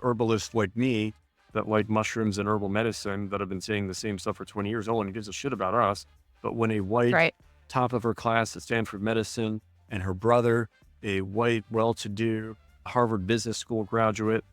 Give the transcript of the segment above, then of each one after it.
herbalists like me that like mushrooms and herbal medicine that have been saying the same stuff for 20 years. No one gives a shit about us. But when a white Right. top of her class at Stanford Medicine and her brother, a white, well-to-do Harvard Business School graduate,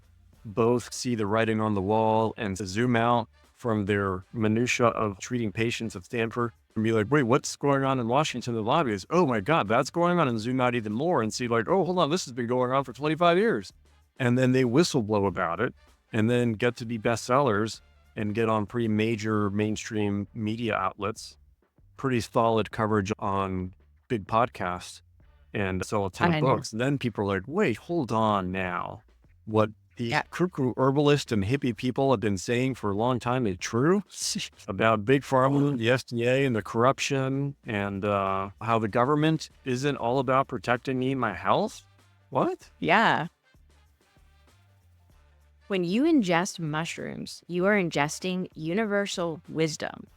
both see the writing on the wall and to zoom out from their minutia of treating patients at Stanford and be like, wait, what's going on in Washington? The lobby is, oh my God, that's going on, and zoom out even more and see like, oh, hold on, this has been going on for 25 years. And then they whistleblow about it and then get to be bestsellers and get on pretty major mainstream media outlets, pretty solid coverage on big podcasts, and sell a ton of I know. books. And then people are like, wait, hold on now. What these Yeah. cuckoo herbalist and hippie people have been saying for a long time is true about big pharma, the FDA, and the corruption, and how the government isn't all about protecting me, my health. What? Yeah. When you ingest mushrooms, you are ingesting universal wisdom.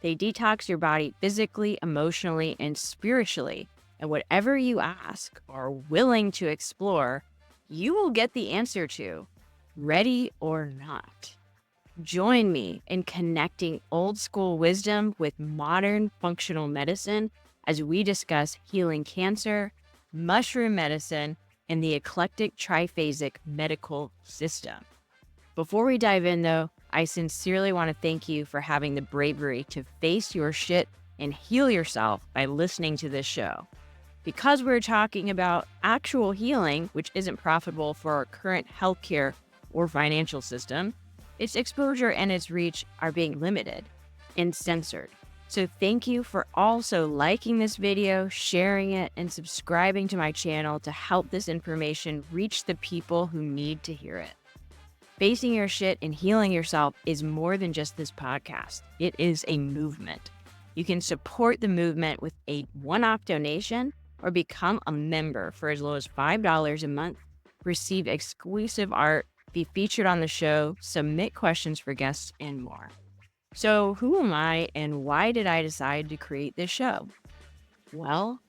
They detox your body physically, emotionally, and spiritually. And whatever you ask or are willing to explore, you will get the answer to, ready or not. Join me in connecting old school wisdom with modern functional medicine as we discuss healing cancer, mushroom medicine, and the eclectic triphasic medical system. Before we dive in, though, I sincerely want to thank you for having the bravery to face your shit and heal yourself by listening to this show. Because we're talking about actual healing, which isn't profitable for our current healthcare or financial system, its exposure and its reach are being limited and censored. So thank you for also liking this video, sharing it, and subscribing to my channel to help this information reach the people who need to hear it. Facing your shit and healing yourself is more than just this podcast. It is a movement. You can support the movement with a one-off donation or become a member for as low as $5 a month, receive exclusive art, be featured on the show, submit questions for guests, and more. So who am I and why did I decide to create this show? Well,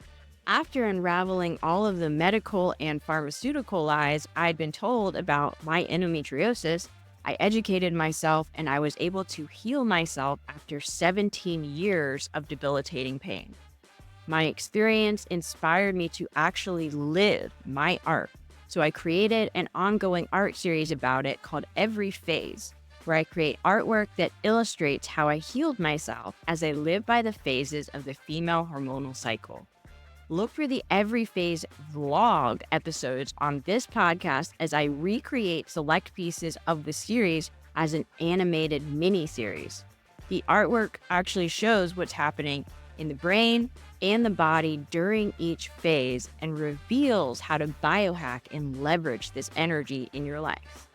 after unraveling all of the medical and pharmaceutical lies I'd been told about my endometriosis, I educated myself and I was able to heal myself after 17 years of debilitating pain. My experience inspired me to actually live my art. So I created an ongoing art series about it called Every Phase, where I create artwork that illustrates how I healed myself as I live by the phases of the female hormonal cycle. Look for the Every Phase vlog episodes on this podcast as I recreate select pieces of the series as an animated mini-series. The artwork actually shows what's happening in the brain and the body during each phase and reveals how to biohack and leverage this energy in your life.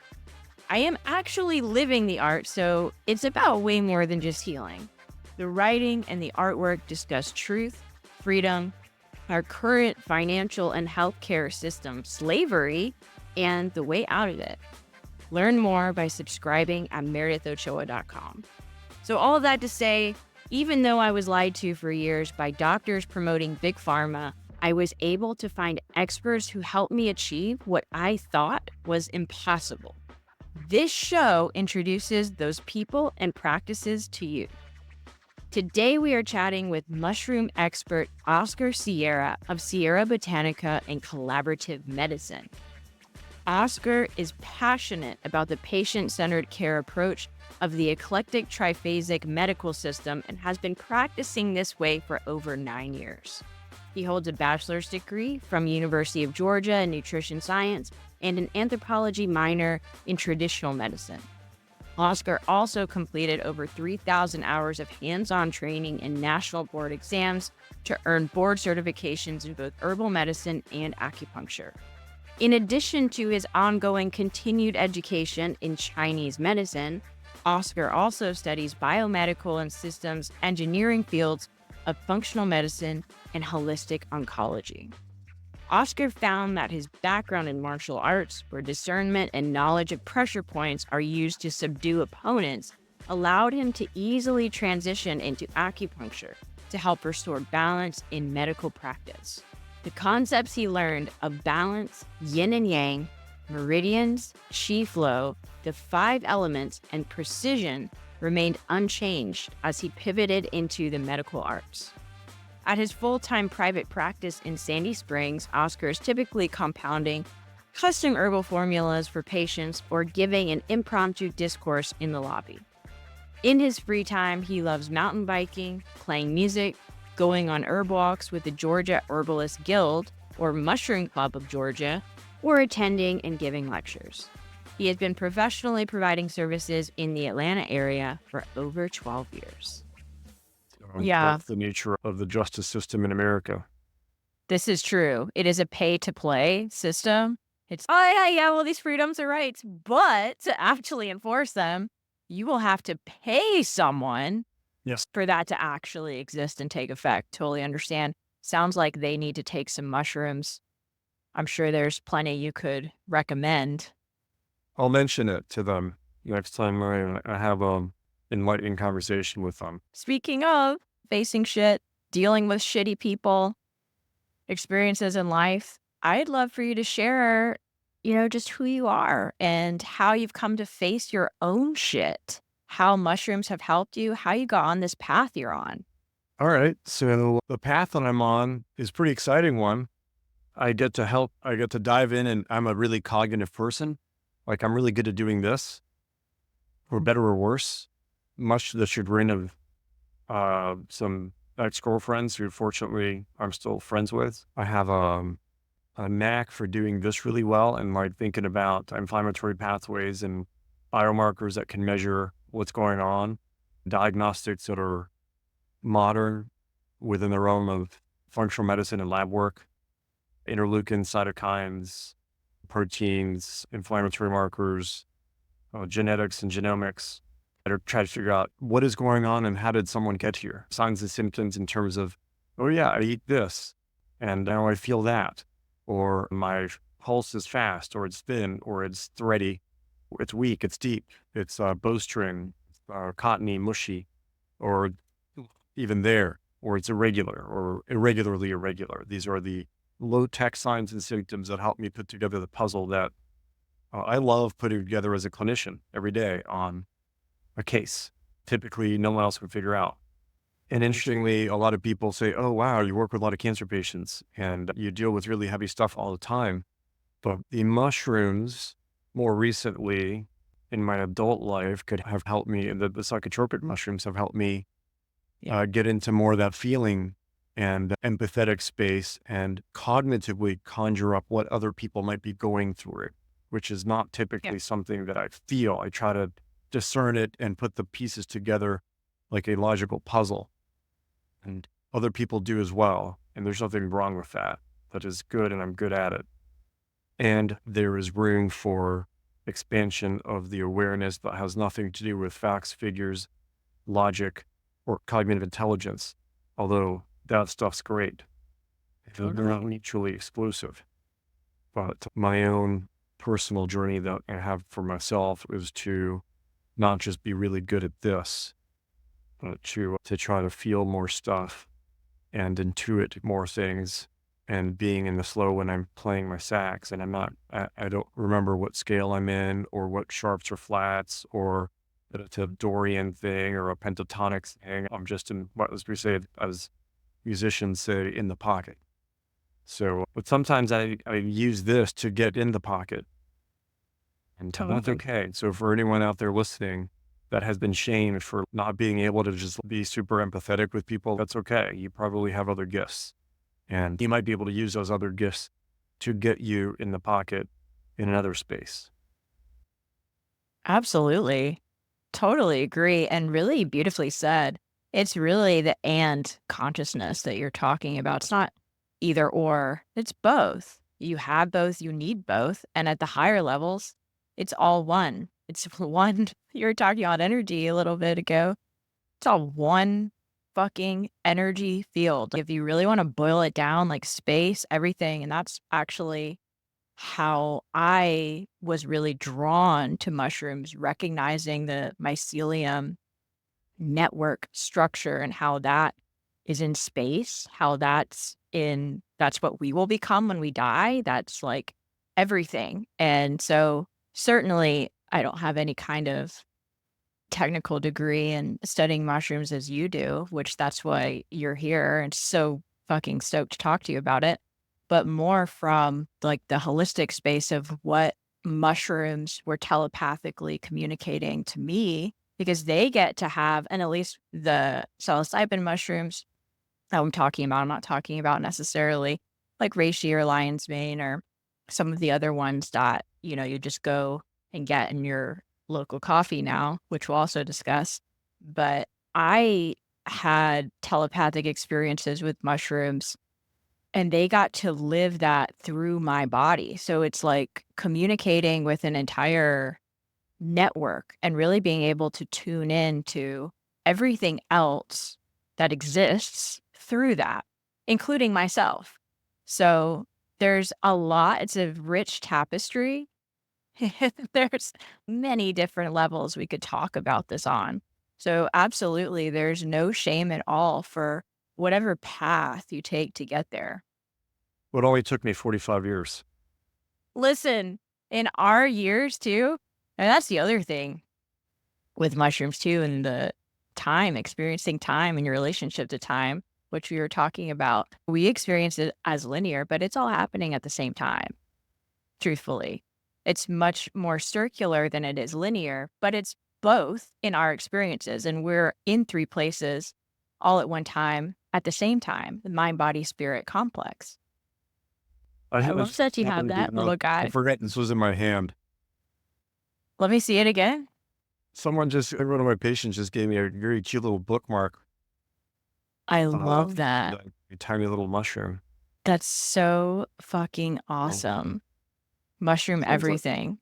I am actually living the art, so it's about way more than just healing. The writing and the artwork discuss truth, freedom, our current financial and healthcare system, slavery, and the way out of it. Learn more by subscribing at meredithochoa.com. So all of that to say, even though I was lied to for years by doctors promoting big pharma, I was able to find experts who helped me achieve what I thought was impossible. This show introduces those people and practices to you. Today, we are chatting with mushroom expert Oscar Sierra of Sierra Botanica and Collaborative Medicine. Oscar is passionate about the patient-centered care approach of the eclectic triphasic medical system and has been practicing this way for over 9 years. He holds a bachelor's degree from University of Georgia in nutrition science and an anthropology minor in traditional medicine. Oscar also completed over 3,000 hours of hands-on training and national board exams to earn board certifications in both herbal medicine and acupuncture. In addition to his ongoing continued education in Chinese medicine, Oscar also studies biomedical and systems engineering fields of functional medicine and holistic oncology. Oscar found that his background in martial arts, where discernment and knowledge of pressure points are used to subdue opponents, allowed him to easily transition into acupuncture to help restore balance in medical practice. The concepts he learned of balance, yin and yang, Meridians, chi flow, the 5 elements, and precision remained unchanged as he pivoted into the medical arts. At his full-time private practice in Sandy Springs, Oscar is typically compounding custom herbal formulas for patients or giving an impromptu discourse in the lobby. In his free time, he loves mountain biking, playing music, going on herb walks with the Georgia Herbalist Guild or Mushroom Club of Georgia, or attending and giving lectures. He has been professionally providing services in the Atlanta area for over 12 years. Yeah, That's the nature of the justice system in America. this is true. It is a pay-to-play system. It's, oh, yeah, well, these freedoms are rights, but to actually enforce them, you will have to pay someone Yes. for that to actually exist and take effect. Totally understand. Sounds like they need to take some mushrooms. I'm sure there's plenty you could recommend. I'll mention it to them next time I have enlightening conversation with them. Speaking of facing shit, dealing with shitty people, experiences in life, I'd love for you to share, just who you are and how you've come to face your own shit, how mushrooms have helped you, how you got on this path you're on. All right. So the path that I'm on is a pretty exciting one. I get to dive in, and I'm a really cognitive person. Like, I'm really good at doing this, for better or worse, much to the chagrin of some ex-girlfriends who fortunately I'm still friends with. I have a knack for doing this really well, and like thinking about inflammatory pathways and biomarkers that can measure what's going on, diagnostics that are modern within the realm of functional medicine and lab work, interleukins, cytokines, proteins, inflammatory markers, genetics and genomics that are trying to figure out what is going on and how did someone get here. Signs and symptoms in terms of, oh yeah, I eat this and now I feel that, or my pulse is fast, or it's thin, or it's thready, or it's weak, it's deep, it's bowstring, cottony, mushy, or even there, or it's irregular or irregularly irregular. These are the low-tech signs and symptoms that help me put together the puzzle that I love putting together as a clinician every day on a case. Typically, no one else would figure out. And interestingly, a lot of people say, oh, wow, you work with a lot of cancer patients and you deal with really heavy stuff all the time. But the mushrooms, more recently in my adult life, could have helped me, and the psychotropic mushrooms have helped me get into more of that feeling and empathetic space and cognitively conjure up what other people might be going through, which is not typically something that I feel. I try to discern it and put the pieces together like a logical puzzle. And other people do as well. And there's nothing wrong with that. That is good, and I'm good at it. And there is room for expansion of the awareness that has nothing to do with facts, figures, logic, or cognitive intelligence. Although that stuff's great. They're not mutually exclusive. But my own personal journey that I have for myself is to not just be really good at this, but to try to feel more stuff and intuit more things, and being in the flow when I'm playing my sax. And I don't remember what scale I'm in or what sharps or flats or that it's a Dorian thing or a pentatonic thing. I'm just in, what as we say, as musicians say, in the pocket. So, but sometimes I use this to get in the pocket, and that's okay. So for anyone out there listening that has been shamed for not being able to just be super empathetic with people, that's okay. You probably have other gifts, and you might be able to use those other gifts to get you in the pocket in another space. Absolutely. Totally agree. And really beautifully said. It's really the and consciousness that you're talking about. It's not either or, it's both. You have both, you need both. And at the higher levels, it's all one. It's one. You were talking about energy a little bit ago. It's all one fucking energy field. If you really want to boil it down, like space, everything. And that's actually how I was really drawn to mushrooms, recognizing the mycelium network structure and how that is in space, how that's what we will become when we die. That's like everything. And so certainly I don't have any kind of technical degree in studying mushrooms as you do, which that's why you're here and so fucking stoked to talk to you about it, but more from like the holistic space of what mushrooms were telepathically communicating to me because they get to have, and at least the psilocybin mushrooms that I'm talking about, I'm not talking about necessarily like reishi or lion's mane or some of the other ones that, you just go and get in your local coffee now, which we'll also discuss. But I had telepathic experiences with mushrooms and they got to live that through my body. So it's like communicating with an entire network and really being able to tune in to everything else that exists through that, including myself. So there's a lot, it's a rich tapestry. There's many different levels we could talk about this on. So absolutely, there's no shame at all for whatever path you take to get there. It only took me 45 years. Listen, in our years too, and that's the other thing with mushrooms too, and the time, experiencing time and your relationship to time, which we were talking about. We experience it as linear, but it's all happening at the same time, truthfully. It's much more circular than it is linear, but it's both in our experiences. And we're in three places all at one time at the same time, the mind, body, spirit complex. I love that you have that little I guy. forget this was in my hand. Let me see it again. One of my patients just gave me a very cute little bookmark. I love that. A tiny little mushroom. That's so fucking awesome. Mushroom everything.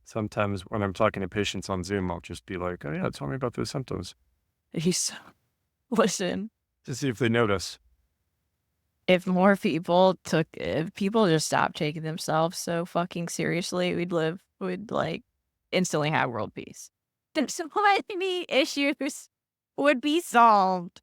Sometimes when I'm talking to patients on Zoom, I'll just be like, oh yeah, tell me about those symptoms. Listen, To see if they notice. if people just stopped taking themselves so fucking seriously, we'd like instantly have world peace. So many issues would be solved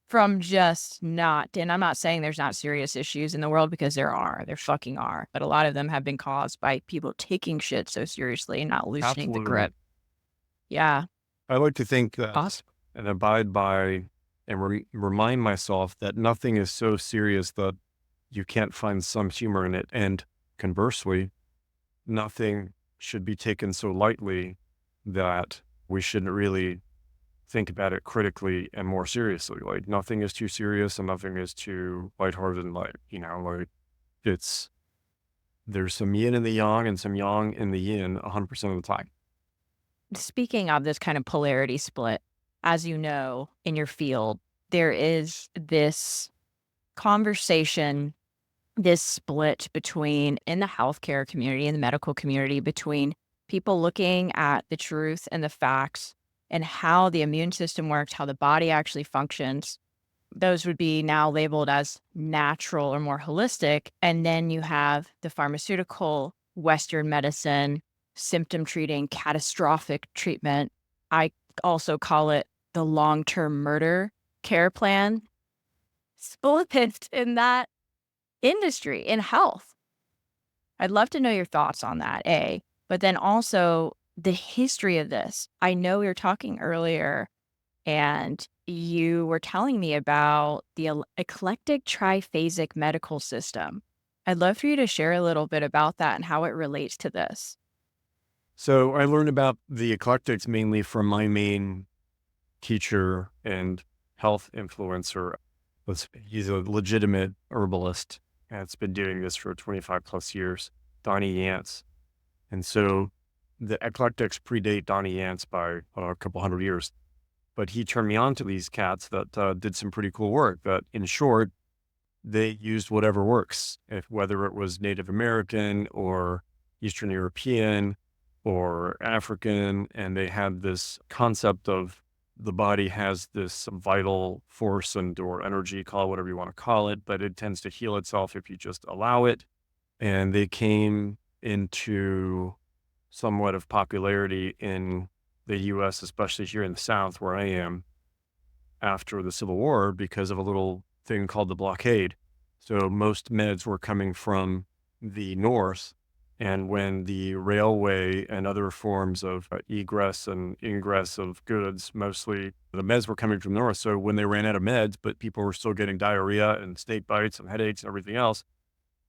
from just not, and I'm not saying there's not serious issues in the world because there fucking are, but a lot of them have been caused by people taking shit so seriously and not loosening the grip. Yeah. I like to think that Awesome. and abide by and remind myself that nothing is so serious that you can't find some humor in it. And conversely, nothing should be taken so lightly that we shouldn't really think about it critically and more seriously. Like nothing is too serious and nothing is too lighthearted and light, like there's some yin in the yang and some yang in the yin 100% of the time. Speaking of this kind of polarity split, as you know, in your field, there is this conversation, this split between in the healthcare community, in the medical community, between people looking at the truth and the facts and how the immune system works, how the body actually functions. Those would be now labeled as natural or more holistic. And then you have the pharmaceutical, Western medicine, symptom treating, catastrophic treatment. I also call it the long-term murder care plan. Split in that industry, in health. I'd love to know your thoughts on that, A, but then also the history of this. I know we were talking earlier and you were telling me about the eclectic triphasic medical system. I'd love for you to share a little bit about that and how it relates to this. So I learned about the eclectics mainly from my main teacher and health influencer. He's a legitimate herbalist and it's been doing this for 25 plus years, Donnie Yance. And so the eclectics predate Donnie Yance by a couple hundred years. But he turned me on to these cats that did some pretty cool work. But in short, they used whatever works, whether it was Native American or Eastern European or African. And they had this concept of the body has this vital force or energy, call it whatever you want to call it, but it tends to heal itself if you just allow it. And they came into somewhat of popularity in the US, especially here in the South where I am, after the Civil War because of a little thing called the blockade. So most meds were coming from the North And when the railway and other forms of egress and ingress of goods, mostly the meds were coming from north. So when they ran out of meds, but people were still getting diarrhea and snake bites and headaches and everything else,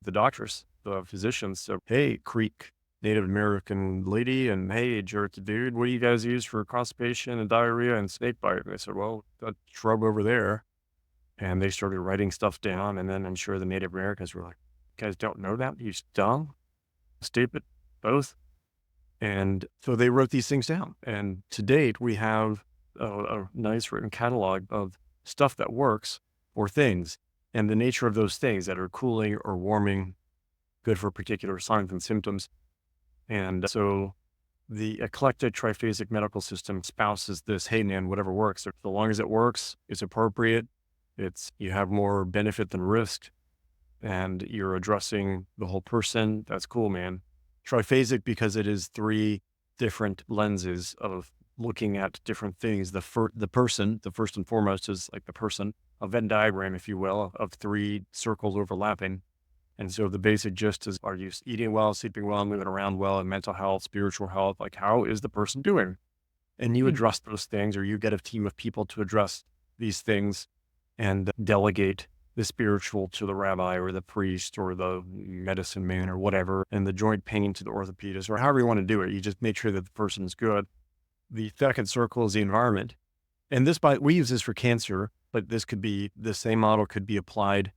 the doctors, the physicians said, "Hey, Creek Native American lady, and hey, jerk dude, what do you guys use for constipation and diarrhea and snake bite?" And they said, "Well, that shrub over there." And they started writing stuff down. And then I'm sure the Native Americans were like, "You guys don't know that? You dumb, stupid, both." And so they wrote these things down. And to date, we have a nice written catalog of stuff that works for things and the nature of those things that are cooling or warming, good for particular signs and symptoms. And so the eclectic triphasic medical system espouses this, hey man, whatever works. So long as it works, it's appropriate. You have more benefit than risk, and you're addressing the whole person. That's cool, man. Triphasic because it is three different lenses of looking at different things. The person, the first and foremost is like the person, a Venn diagram, if you will, of three circles overlapping. And so the basic gist is, are you eating well, sleeping well, moving around well, and mental health, spiritual health? Like, how is the person doing? And you Mm. address those things, or you get a team of people to address these things and delegate the spiritual to the rabbi or the priest or the medicine man or whatever, and the joint pain to the orthopedist, or however you want to do it. You just make sure that the person is good. The second circle is the environment. And we use this for cancer, but the same model could be applied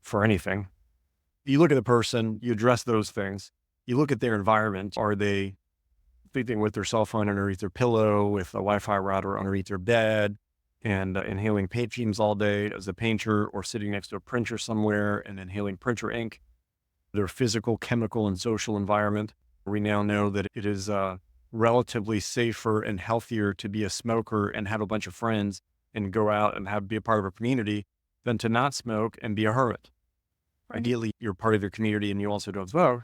for anything. You look at the person, you address those things, you look at their environment. Are they sleeping with their cell phone underneath their pillow, with a Wi-Fi router underneath their bed, and inhaling paint fumes all day as a painter, or sitting next to a printer somewhere and inhaling printer ink? Their physical, chemical, and social environment. We now know that it is relatively safer and healthier to be a smoker and have a bunch of friends and go out and be a part of a community than to not smoke and be a hermit. Ideally, you're part of your community and you also don't smoke,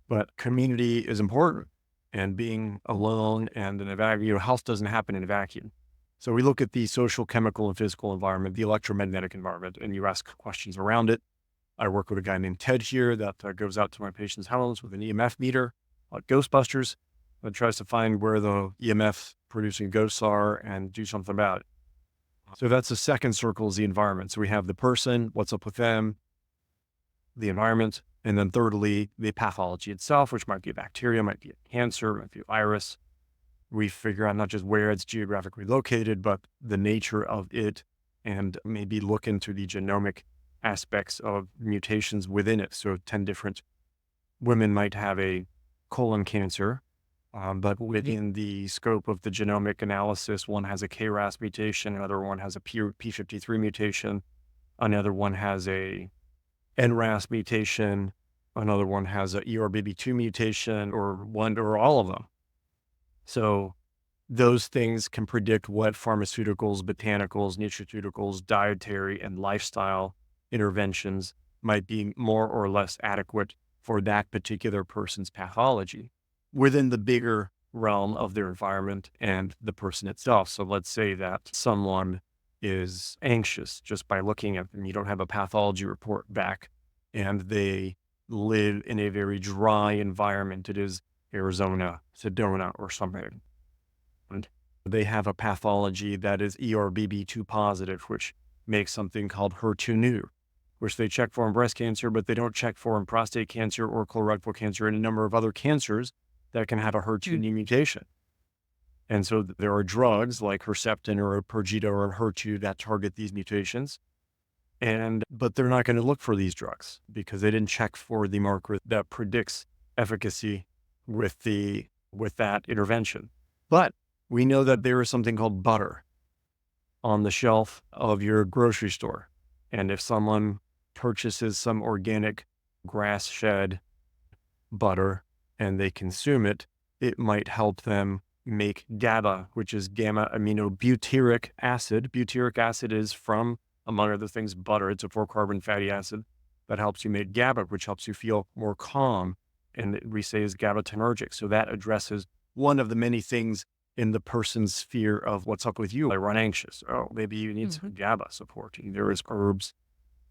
but community is important. And being alone and in a vacuum, health doesn't happen in a vacuum. So we look at the social, chemical, and physical environment, the electromagnetic environment, and you ask questions around it. I work with a guy named Ted here that goes out to my patients' homes with an EMF meter, like Ghostbusters, that tries to find where the EMF producing ghosts are and do something about it. So that's the second circle, is the environment. So we have the person, what's up with them, the environment, and then thirdly, the pathology itself, which might be a bacteria, might be a cancer, might be a virus. We figure out not just where it's geographically located, but the nature of it, and maybe look into the genomic aspects of mutations within it. So 10 different women might have a colon cancer, but within the scope of the genomic analysis, one has a KRAS mutation, another one has a P53 mutation, another one has a NRAS mutation, another one has a ERBB2 mutation, or one or all of them. So those things can predict what pharmaceuticals, botanicals, nutraceuticals, dietary, and lifestyle interventions might be more or less adequate for that particular person's pathology within the bigger realm of their environment and the person itself. So let's say that someone is anxious just by looking at them. You don't have a pathology report back, and they live in a very dry environment. It is Arizona, Sedona, or something. And they have a pathology that is ERBB2 positive, which makes something called HER2 new, which they check for in breast cancer, but they don't check for in prostate cancer or colorectal cancer and a number of other cancers that can have a HER2 new mutation. And so there are drugs like Herceptin or Perjeta or HER2 that target these mutations. But they're not going to look for these drugs because they didn't check for the marker that predicts efficacy with that intervention. But we know that there is something called butter on the shelf of your grocery store. And if someone purchases some organic grass-fed butter and they consume it, it might help them make GABA, which is gamma aminobutyric acid. Butyric acid is from, among other things, butter. It's a 4-carbon fatty acid that helps you make GABA, which helps you feel more calm. And we say is GABAergic. So that addresses one of the many things in the person's sphere of what's up with you. I run anxious. Oh, maybe you need some GABA support. There is herbs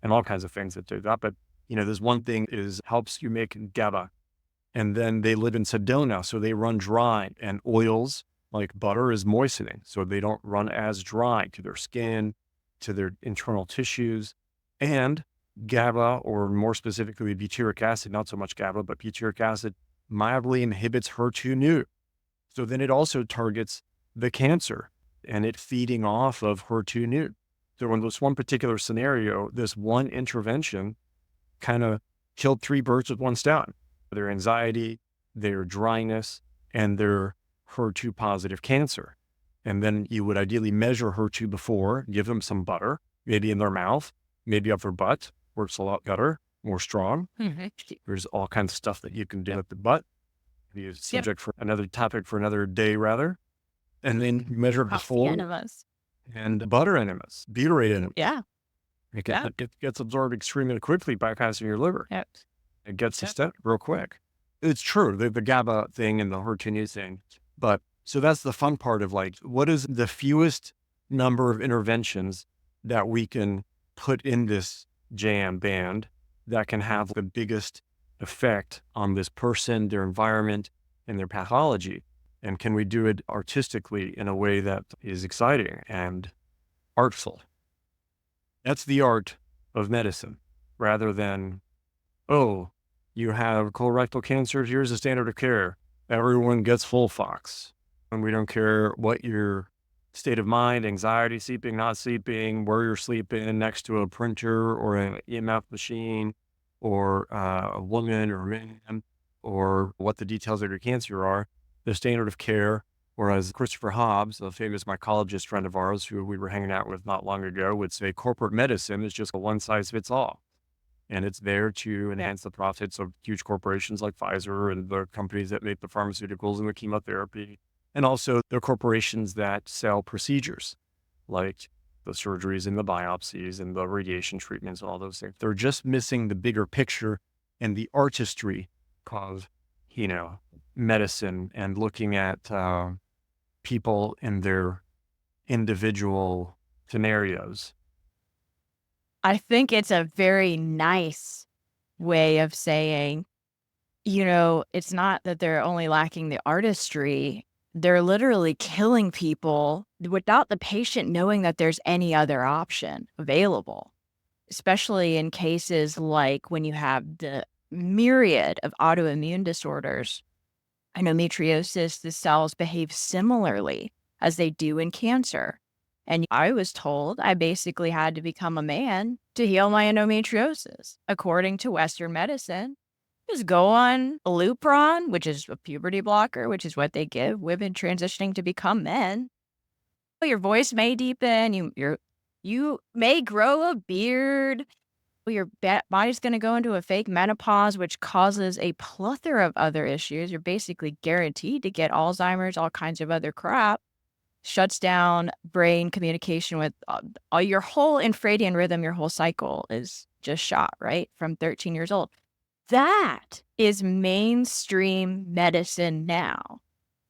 and all kinds of things that do that. But, there's one thing is helps you make GABA. And then they live in Sedona, so they run dry, and oils like butter is moistening. So they don't run as dry to their skin, to their internal tissues. And GABA, or more specifically butyric acid, not so much GABA, but butyric acid mildly inhibits HER2/neu. So then it also targets the cancer and it feeding off of HER2/neu. So in this one particular scenario, this one intervention kind of killed three birds with one stone: their anxiety, their dryness, and their HER2 positive cancer. And then you would ideally measure HER2 before, give them some butter, maybe in their mouth, maybe up their butt, works a lot better, more strong. There's all kinds of stuff that you can do with the butt. Be a subject for another topic for another day, rather. And then you measure Coffee before enemas. and butter enemas, butyrate enemas. Yeah. It gets absorbed extremely quickly, bypassing your liver. Yep. It gets systemic real quick. It's true, the GABA thing and the HER2/neu thing. But so that's the fun part of like, what is the fewest number of interventions that we can put in this jam band that can have the biggest effect on this person, their environment, and their pathology? And can we do it artistically in a way that is exciting and artful? That's the art of medicine, rather than, oh, you have colorectal cancer, here's the standard of care. Everyone gets FOLFOX. And we don't care what your state of mind, anxiety, sleeping, not sleeping, where you're sleeping, next to a printer or an EMF machine, or a woman or a man, or what the details of your cancer are. The standard of care, or as Christopher Hobbs, a famous mycologist friend of ours who we were hanging out with not long ago, would say, corporate medicine is just a one size fits all. And it's there to enhance the profits of huge corporations like Pfizer and the companies that make the pharmaceuticals and the chemotherapy, and also the corporations that sell procedures like the surgeries and the biopsies and the radiation treatments and all those things. They're just missing the bigger picture and the artistry of, medicine, and looking at people in their individual scenarios. I think it's a very nice way of saying, it's not that they're only lacking the artistry. They're literally killing people without the patient knowing that there's any other option available, especially in cases like when you have the myriad of autoimmune disorders. Endometriosis, the cells behave similarly as they do in cancer. And I was told I basically had to become a man to heal my endometriosis. According to Western medicine, just go on Lupron, which is a puberty blocker, which is what they give women transitioning to become men. Your voice may deepen, you may grow a beard, your body's going to go into a fake menopause, which causes a plethora of other issues. You're basically guaranteed to get Alzheimer's, all kinds of other crap. Shuts down brain communication with all your whole infradian rhythm, your whole cycle is just shot, right? From 13 years old. That is mainstream medicine now.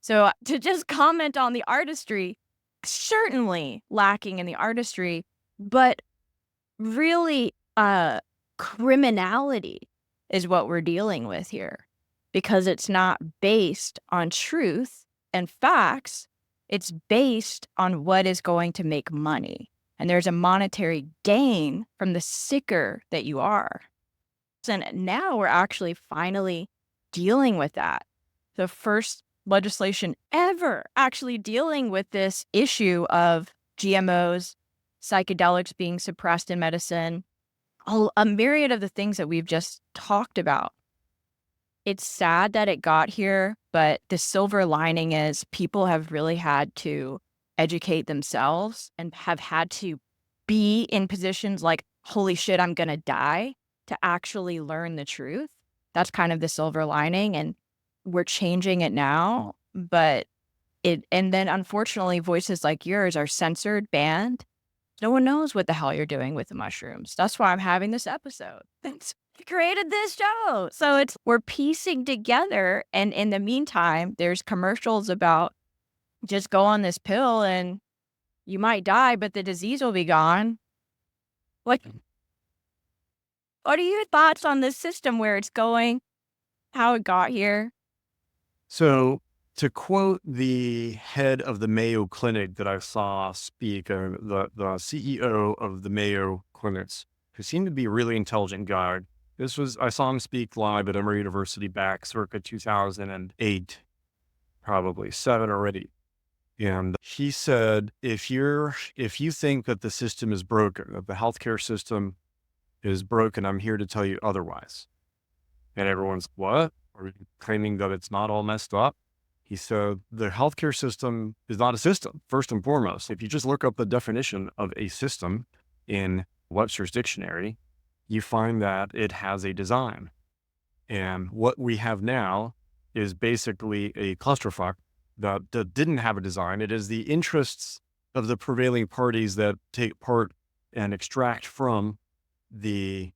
So to just comment on the artistry, certainly lacking in the artistry, but really criminality is what we're dealing with here, because it's not based on truth and facts. It's based on what is going to make money. And there's a monetary gain from the sicker that you are. And now we're actually finally dealing with that. The first legislation ever actually dealing with this issue of GMOs, psychedelics being suppressed in medicine, a myriad of the things that we've just talked about. It's sad that it got here, but the silver lining is people have really had to educate themselves and have had to be in positions like, holy shit, I'm going to die, to actually learn the truth. That's kind of the silver lining, and we're changing it now. But and then unfortunately, voices like yours are censored, banned. No one knows what the hell you're doing with the mushrooms. That's why I'm having this episode. I created this show. So we're piecing together. And in the meantime, there's commercials about just go on this pill and you might die, but the disease will be gone. Like, what are your thoughts on this system where it's going? how it got here? So, to quote the head of the Mayo Clinic that I saw speak, the CEO of the Mayo Clinics, who seemed to be a really intelligent guy. I saw him speak live at Emory University back circa 2008, probably seven already. And he said, if you think that the system is broken, that the healthcare system is broken, I'm here to tell you otherwise. And everyone's, what? Are you claiming that it's not all messed up? He said, the healthcare system is not a system, first and foremost. If you just look up the definition of a system in Webster's dictionary, you find that it has a design. And what we have now is basically a clusterfuck that didn't have a design. It is the interests of the prevailing parties that take part and extract from the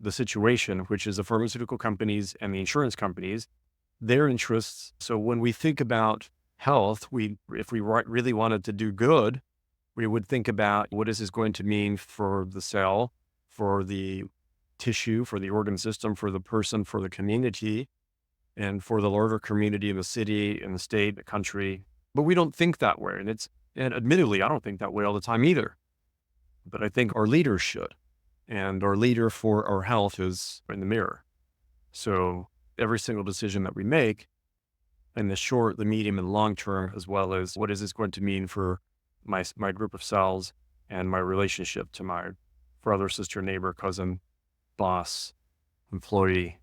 situation, which is the pharmaceutical companies and the insurance companies, their interests. So when we think about health, if we really wanted to do good, we would think about what is this going to mean for the cell, for the tissue, for the organ system, for the person, for the community, and for the larger community in the city, in the state, the country. But we don't think that way. And admittedly, I don't think that way all the time either. But I think our leaders should. And our leader for our health is in the mirror. So every single decision that we make in the short, the medium, and long term, as well as what is this going to mean for my group of cells and my relationship to my brother, sister, neighbor, cousin, boss, employee,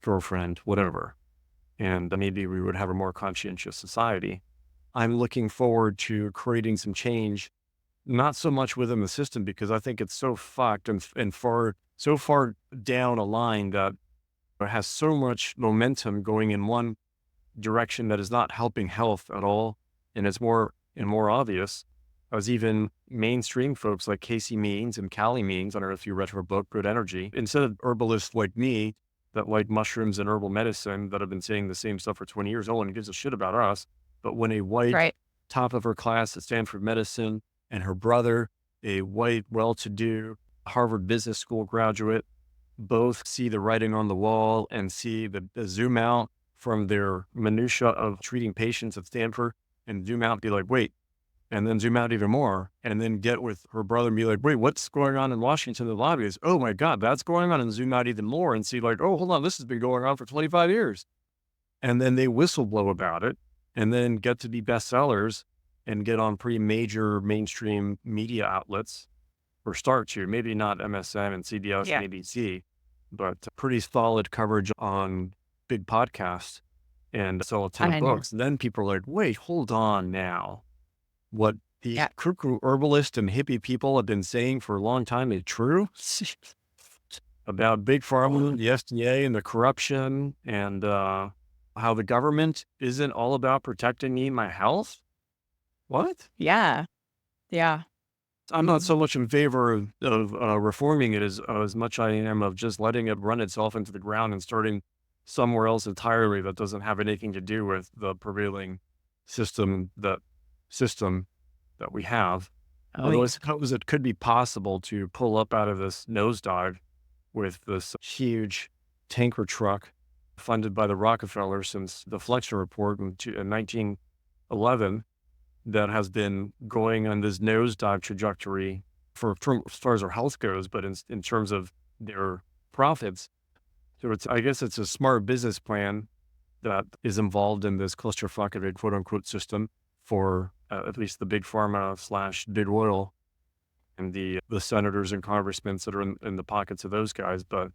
girlfriend, whatever. And maybe we would have a more conscientious society. I'm looking forward to creating some change, not so much within the system, because I think it's so fucked and so far down a line that it has so much momentum going in one direction that is not helping health at all. And it's more and more obvious as even mainstream folks like Casey Means and Callie Means, I don't know if you read her book, Good Energy, instead of herbalists like me that like mushrooms and herbal medicine that have been saying the same stuff for 20 years, no one gives a shit about us. But when a white Right. top of her class at Stanford Medicine and her brother, a white, well-to-do Harvard Business School graduate, both see the writing on the wall and see the zoom out from their minutia of treating patients at Stanford and zoom out and be like, wait, and then zoom out even more and then get with her brother and be like, wait, what's going on in Washington, the lobbies? Oh my God, that's going on, and zoom out even more and see like, oh, hold on, this has been going on for 25 years. And then they whistleblow about it and then get to be bestsellers and get on pretty major mainstream media outlets, or start to, maybe not MSN and CBS Yeah. and ABC, but pretty solid coverage on big podcasts and sell a ton of I know. books. And then people are like, wait, hold on now. What these Yeah. cuckoo herbalist and hippie people have been saying for a long time is true about big pharma, the FDA, and the corruption, and how the government isn't all about protecting me, my health. What? Yeah. Yeah. I'm not so much in favor of reforming it as much I am of just letting it run itself into the ground and starting somewhere else entirely that doesn't have anything to do with the prevailing system that we have. Oh, Although I yeah. suppose it could be possible to pull up out of this nosedive with this huge tanker truck funded by the Rockefeller since the Fletcher Report in 1911 that has been going on this nosedive trajectory as far as our health goes, but in terms of their profits. So I guess it's a smart business plan that is involved in this clusterfuck of a quote unquote system for at least the big pharma / big oil and the senators and congressmen that are in the pockets of those guys. But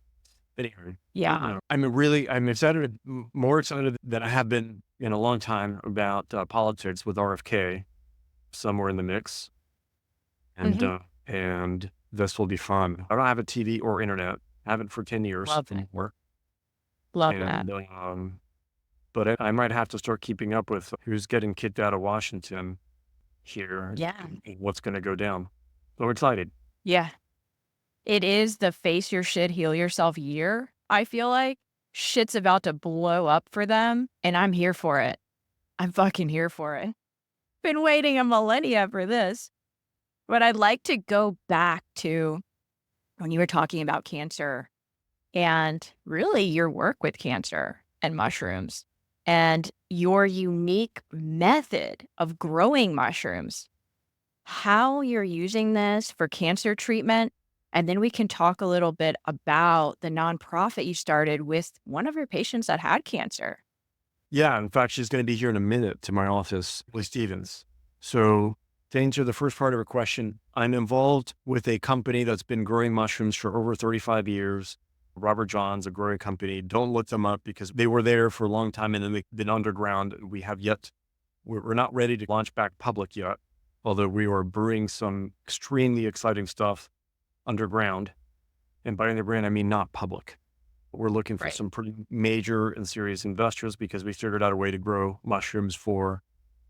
anyway, Yeah. I'm excited, more excited than I have been in a long time about politics with RFK somewhere in the mix. And, Mhm. and this will be fun. I don't have a TV or internet. Haven't for 10 years Love it. anymore. Love that. And, but I might have to start keeping up with who's getting kicked out of Washington here, Yeah. and what's going to go down. So excited. Yeah. It is the face your shit, heal yourself year. I feel like shit's about to blow up for them, and I'm here for it. I'm fucking here for it. Been waiting a millennia for this. But I'd like to go back to when you were talking about cancer and really your work with cancer and mushrooms and your unique method of growing mushrooms, how you're using this for cancer treatment. And then we can talk a little bit about the nonprofit you started with one of your patients that had cancer. Yeah, in fact, she's going to be here in a minute to my office, Lee Stevens. So to answer the first part of her question, I'm involved with a company that's been growing mushrooms for over 35 years. Robert John's, a growing company. Don't look them up because they were there for a long time and then they've been underground. We're not ready to launch back public yet, although we are brewing some extremely exciting stuff underground. And by underground, I mean not public. We're looking for Right. some pretty major and serious investors because we figured out a way to grow mushrooms for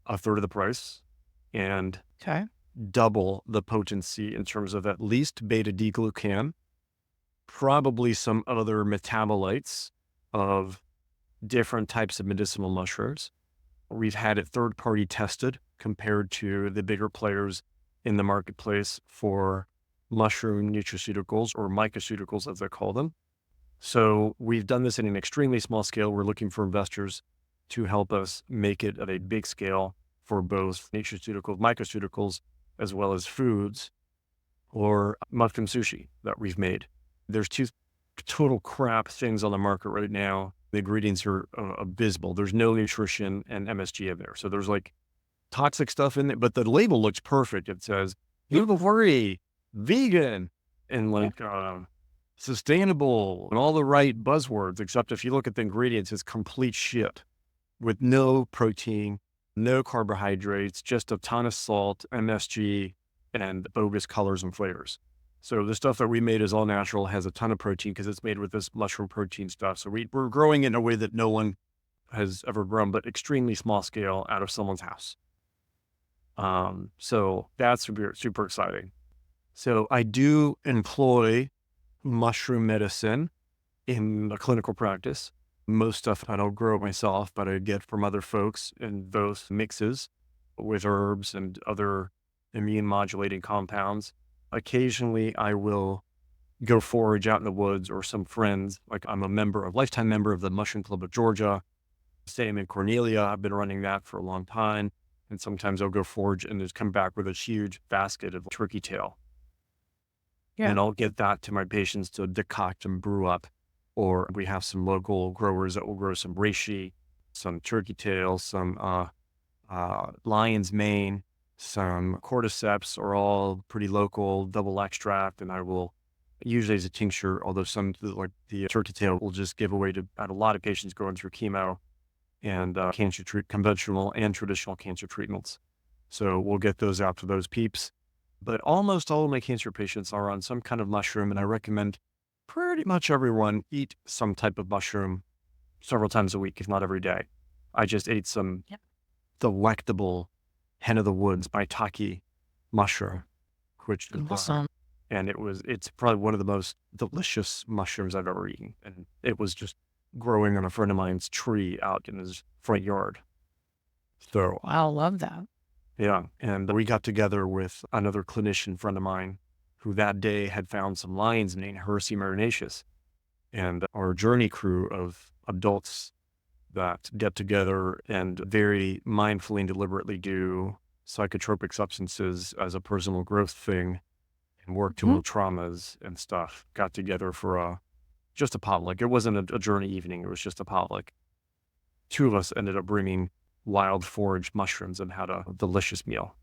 a third of the price and Okay. double the potency in terms of at least beta-D-glucan, probably some other metabolites of different types of medicinal mushrooms. We've had it third-party tested compared to the bigger players in the marketplace for mushroom nutraceuticals or mycoceuticals, as they call them. So we've done this in an extremely small scale. We're looking for investors to help us make it at a big scale for both nutraceuticals, mycoceuticals, as well as foods or mushroom sushi that we've made. There's two total crap things on the market right now. The ingredients are abysmal. There's no nutrition and MSG in there. So there's like toxic stuff in it, but the label looks perfect. It says, gluten-free, vegan, and like, sustainable and all the right buzzwords, except if you look at the ingredients, it's complete shit with no protein, no carbohydrates, just a ton of salt, MSG, and bogus colors and flavors. So the stuff that we made is all natural, has a ton of protein because it's made with this mushroom protein stuff. So we're growing in a way that no one has ever grown, but extremely small scale out of someone's house. So that's super, super exciting. So I do employ mushroom medicine in a clinical practice. Most stuff I don't grow myself, but I get from other folks in those mixes with herbs and other immune modulating compounds. Occasionally I will go forage out in the woods or some friends, like I'm a lifetime member of the Mushroom Club of Georgia. Same in Cornelia. I've been running that for a long time. And sometimes I'll go forage and just come back with a huge basket of turkey tail. Yeah. And I'll get that to my patients to decoct and brew up. Or we have some local growers that will grow some reishi, some turkey tail, some lion's mane, some cordyceps are all pretty local, double extract. And I will usually as a tincture, although some like the turkey tail will just give away to a lot of patients going through chemo and conventional and traditional cancer treatments. So we'll get those out to those peeps. But almost all of my cancer patients are on some kind of mushroom, and I recommend pretty much everyone eat some type of mushroom several times a week, if not every day. I just ate some Yep. delectable hen of the woods maitake mushroom, which is Awesome. and it's probably one of the most delicious mushrooms I've ever eaten. And it was just growing on a friend of mine's tree out in his front yard. So Wow, love that. yeah, and we got together with another clinician friend of mine who that day had found some lion's mane, Heracea marinaceus, and our journey crew of adults that get together and very mindfully and deliberately do psychotropic substances as a personal growth thing and work to Mhm. heal traumas and stuff, got together for just a potluck. It wasn't a journey evening. It was just a potluck. Two of us ended up bringing wild forage mushrooms and had a delicious meal.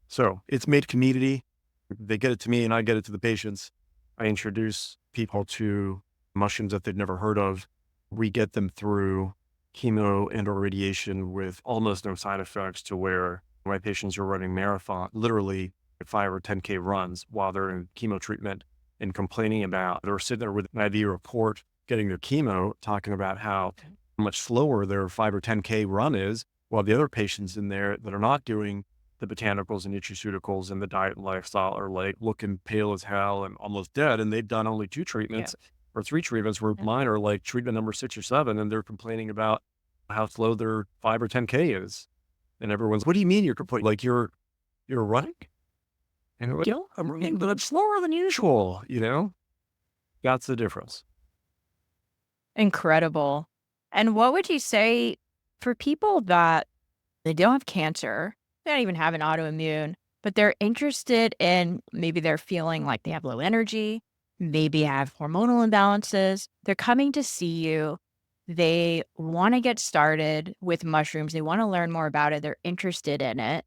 So it's made community. They get it to me and I get it to the patients. I introduce people to mushrooms that they've never heard of. We get them through chemo and or radiation with almost no side effects to where my patients are running marathon, literally 5 or 10K runs while they're in chemo treatment and complaining about, they're sitting there with an IV report, getting their chemo, talking about how much slower their 5 or 10K run is, while the other patients in there that are not doing the botanicals and nutraceuticals and the diet and lifestyle are like looking pale as hell and almost dead. And they've done only 2 treatments or 3 treatments where mine are like treatment number 6 or 7. And they're complaining about how slow their 5 or 10K is. And everyone's, what do you mean you're complaining? Like you're running? And they're like, yeah, I'm running, but I'm slower than usual, That's the difference. Incredible. And what would you say for people that they don't have cancer, they don't even have an autoimmune, but they're interested in maybe they're feeling like they have low energy, maybe have hormonal imbalances. They're coming to see you. They want to get started with mushrooms. They want to learn more about it. They're interested in it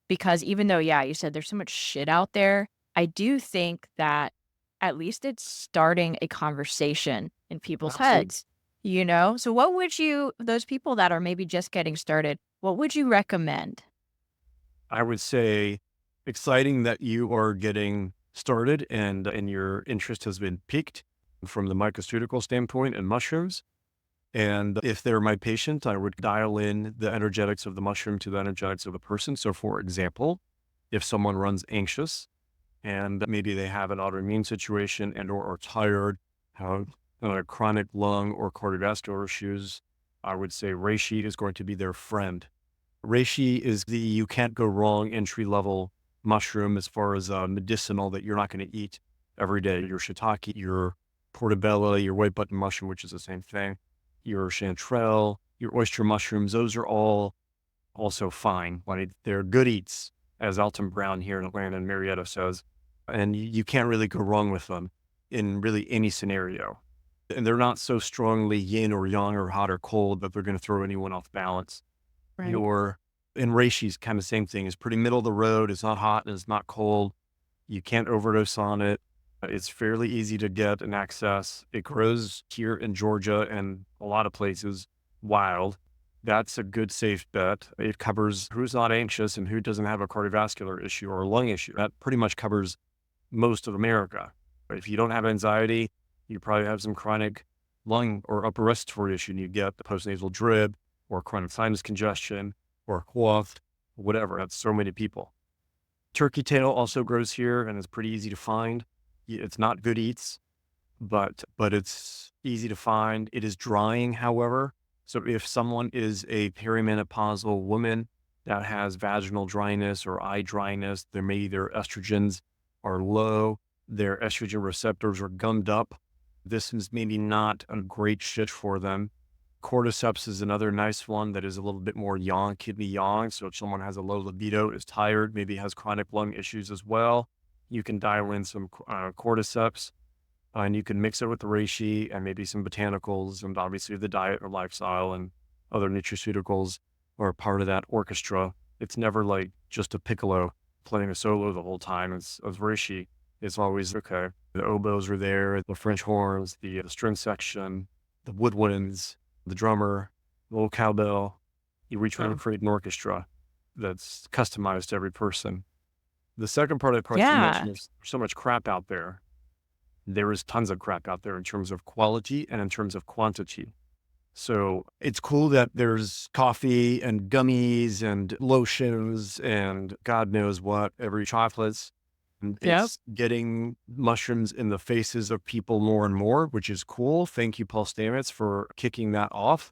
because even though, yeah, you said there's so much shit out there, I do think that at least it's starting a conversation in people's Absolutely. heads, you know? So what would you, those people that are maybe just getting started, what would you recommend? I would say exciting that you are getting started and your interest has been piqued from the mycoceutical standpoint and mushrooms. And if they're my patient, I would dial in the energetics of the mushroom to the energetics of the person. So for example, if someone runs anxious and maybe they have an autoimmune situation and or are tired, have chronic lung or cardiovascular issues, I would say reishi is going to be their friend. Reishi is the you can't go wrong entry level mushroom as far as medicinal that you're not going to eat every day. Your shiitake, your portobello, your white button mushroom, which is the same thing, your chanterelle, your oyster mushrooms. Those are all also fine. Like they're good eats, as Alton Brown here in Atlanta and Marietta says, and you can't really go wrong with them in really any scenario. And they're not so strongly yin or yang or hot or cold that they're going to throw anyone off balance. Right. Your and reishi's kind of same thing. It's pretty middle of the road. It's not hot and it's not cold. You can't overdose on it. It's fairly easy to get and access. It grows here in Georgia and a lot of places wild. That's a good safe bet. It covers who's not anxious and who doesn't have a cardiovascular issue or a lung issue. That pretty much covers most of America. But if you don't have anxiety, you probably have some chronic lung or upper respiratory issue and you get the postnasal drip or chronic sinus congestion or cough, whatever. That's so many people. Turkey tail also grows here and it's pretty easy to find. It's not good eats, but it's easy to find. It is drying, however. So if someone is a perimenopausal woman that has vaginal dryness or eye dryness, maybe their estrogens are low, their estrogen receptors are gummed up. This is maybe not a great shit for them. Cordyceps is another nice one that is a little bit more yang, kidney yang. So if someone has a low libido, is tired, maybe has chronic lung issues as well, you can dial in some cordyceps and you can mix it with the reishi and maybe some botanicals and obviously the diet or lifestyle and other nutraceuticals are part of that orchestra. It's never like just a piccolo playing a solo the whole time. It's reishi. It's always okay. The oboes are there, the French horns, the string section, the woodwinds, the drummer, the little cowbell. You reach around and create an orchestra that's customized to every person. The second part you Yeah. mentioned is so much crap out there. There is tons of crap out there in terms of quality and in terms of quantity. So it's cool that there's coffee and gummies and lotions and God knows what, every chocolates. And Yep. it's getting mushrooms in the faces of people more and more, which is cool. Thank you, Paul Stamets, for kicking that off